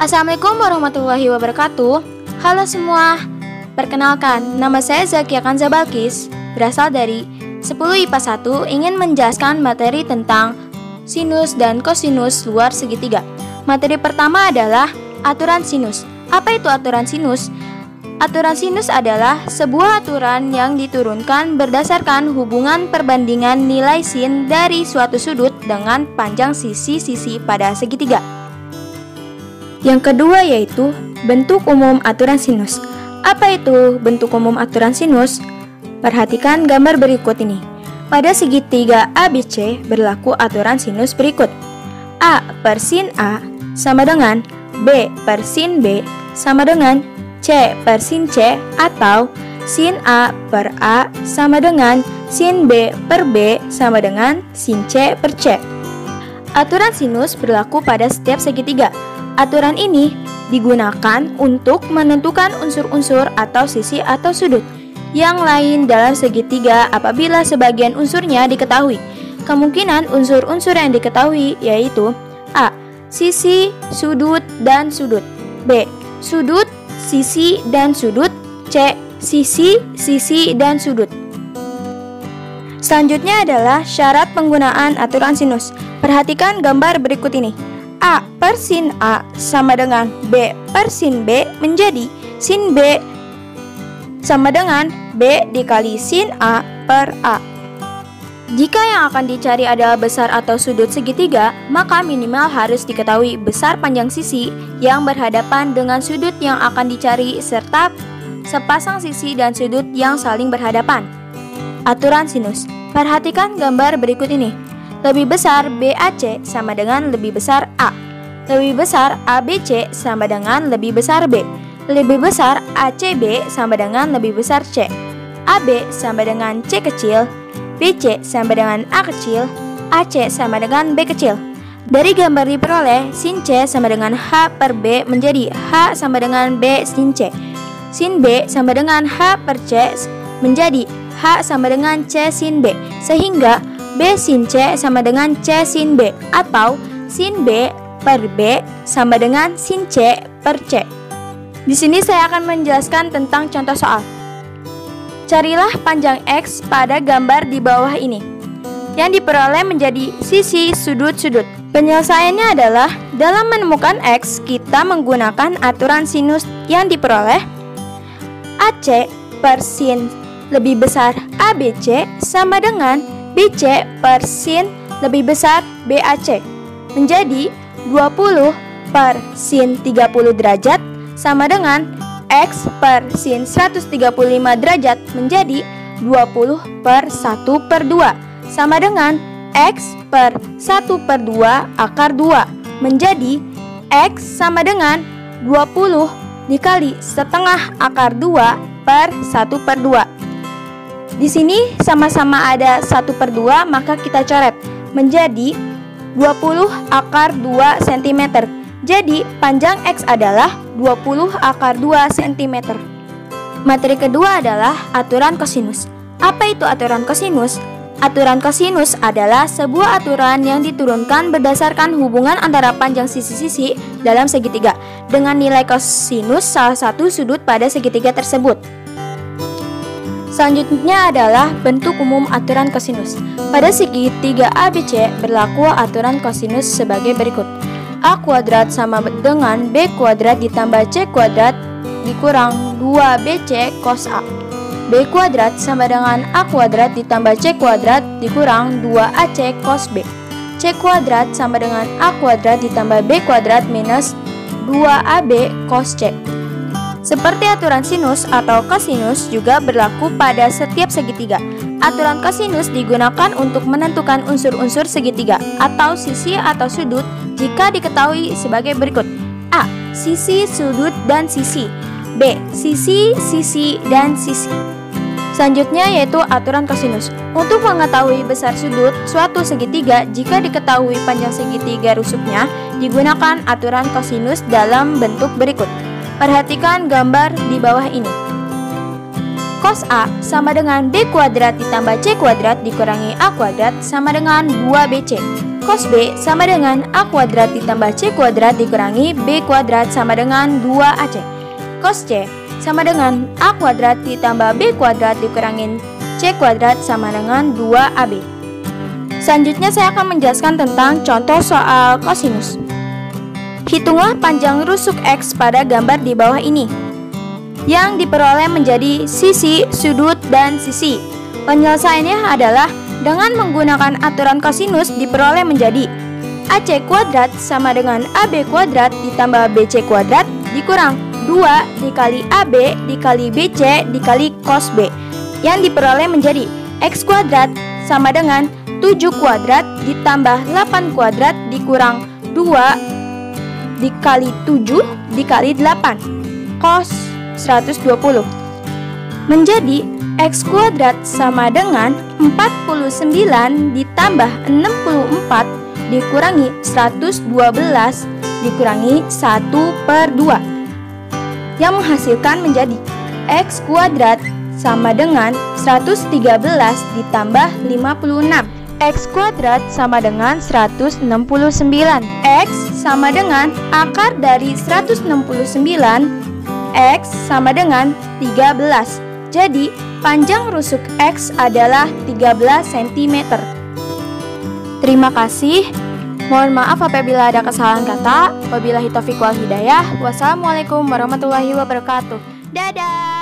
Assalamualaikum warahmatullahi wabarakatuh. Halo semua, perkenalkan, nama saya Zakia Kanza Balkis, berasal dari 10 IPA 1, ingin menjelaskan materi tentang sinus dan kosinus luar segitiga. Materi pertama adalah aturan sinus. Apa itu aturan sinus? Aturan sinus adalah sebuah aturan yang diturunkan berdasarkan hubungan perbandingan nilai sin dari suatu sudut dengan panjang sisi-sisi pada segitiga. Yang kedua yaitu bentuk umum aturan sinus. Apa itu bentuk umum aturan sinus? Perhatikan gambar berikut ini. Pada segitiga ABC berlaku aturan sinus berikut. A per sin A sama dengan B per sin B sama dengan C per sin C, atau sin A per A sama dengan sin B per B sama dengan sin C per C. Aturan sinus berlaku pada setiap segitiga. Aturan ini digunakan untuk menentukan unsur-unsur atau sisi atau sudut yang lain dalam segitiga apabila sebagian unsurnya diketahui. Kemungkinan unsur-unsur yang diketahui yaitu A. Sisi, sudut, dan sudut. B. Sudut, sisi, dan sudut. C. Sisi, sisi, dan sudut. Selanjutnya adalah syarat penggunaan aturan sinus. Perhatikan gambar berikut ini. A per sin A sama dengan B per sin B menjadi sin B sama dengan B dikali sin A per A. Jika yang akan dicari adalah besar atau sudut segitiga, maka minimal harus diketahui besar panjang sisi yang berhadapan dengan sudut yang akan dicari serta sepasang sisi dan sudut yang saling berhadapan. Aturan sinus. Perhatikan gambar berikut ini. Lebih besar BAC sama dengan lebih besar A. Lebih besar ABC sama dengan lebih besar B. Lebih besar ACB sama dengan lebih besar C. AB sama dengan C kecil. BC sama dengan A kecil. AC sama dengan B kecil. Dari gambar diperoleh, sin C sama dengan H per B menjadi H sama dengan B sin C. Sin B sama dengan H per C menjadi H sama dengan C sin B. Sehingga B sin C sama dengan C sin B, atau sin B per B sama dengan sin C per C. Di sini saya akan menjelaskan tentang contoh soal. Carilah panjang X pada gambar di bawah ini, yang diperoleh menjadi sisi sudut-sudut. Penyelesaiannya adalah dalam menemukan X, kita menggunakan aturan sinus yang diperoleh AC per sin lebih besar ABC sama dengan BC per sin lebih besar BAC menjadi 20 per sin 30 derajat sama dengan X per sin 135 derajat menjadi 20 per 1 per 2 sama dengan X per 1 per 2 akar 2 menjadi X sama dengan 20 dikali setengah akar 2 per 1 per 2. Di sini sama-sama ada 1 per 2, maka kita coret menjadi 20 akar 2 cm. Jadi panjang X adalah 20 akar 2 cm. Materi kedua adalah aturan kosinus. Apa itu aturan kosinus? Aturan kosinus adalah sebuah aturan yang diturunkan berdasarkan hubungan antara panjang sisi-sisi dalam segitiga dengan nilai kosinus salah satu sudut pada segitiga tersebut. Selanjutnya adalah bentuk umum aturan kosinus. Pada segitiga ABC berlaku aturan kosinus sebagai berikut. A kuadrat sama dengan B kuadrat ditambah C kuadrat dikurang 2BC cos A. B kuadrat sama dengan A kuadrat ditambah C kuadrat dikurang 2AC cos B. C kuadrat sama dengan A kuadrat ditambah B kuadrat minus 2AB cos C. Seperti aturan sinus atau kosinus juga berlaku pada setiap segitiga. Aturan kosinus digunakan untuk menentukan unsur-unsur segitiga atau sisi atau sudut jika diketahui sebagai berikut. A. Sisi, sudut, dan sisi. B. Sisi, sisi, dan sisi. Selanjutnya yaitu aturan kosinus. Untuk mengetahui besar sudut suatu segitiga jika diketahui panjang segitiga rusuknya, digunakan aturan kosinus dalam bentuk berikut. Perhatikan gambar di bawah ini. Cos A sama dengan B kuadrat ditambah C kuadrat dikurangi A kuadrat sama dengan 2BC. cos B sama dengan A kuadrat ditambah C kuadrat dikurangi B kuadrat sama dengan 2AC. Cos C sama dengan A kuadrat ditambah B kuadrat dikurangin C kuadrat sama dengan 2AB. Selanjutnya saya akan menjelaskan tentang contoh soal kosinus. Hitunglah panjang rusuk X pada gambar di bawah ini, yang diperoleh menjadi sisi, sudut, dan sisi. Penyelesaiannya adalah dengan menggunakan aturan kosinus diperoleh menjadi AC kuadrat sama dengan AB kuadrat ditambah BC kuadrat dikurang 2 dikali AB dikali BC dikali cos B, yang diperoleh menjadi X kuadrat sama dengan 7 kuadrat ditambah 8 kuadrat dikurang 2 dikali 7 dikali 8 cos 120 menjadi X kuadrat sama dengan 49 ditambah 64 dikurangi 112 dikurangi 1/2, yang menghasilkan menjadi X kuadrat sama dengan 113 ditambah 56. X kuadrat sama dengan 169. X sama dengan akar dari 169. X sama dengan 13. Jadi, panjang rusuk X adalah 13 cm. Terima kasih. Mohon maaf apabila ada kesalahan kata. Wabillahi taufiq wal hidayah. Wassalamualaikum warahmatullahi wabarakatuh. Dadah.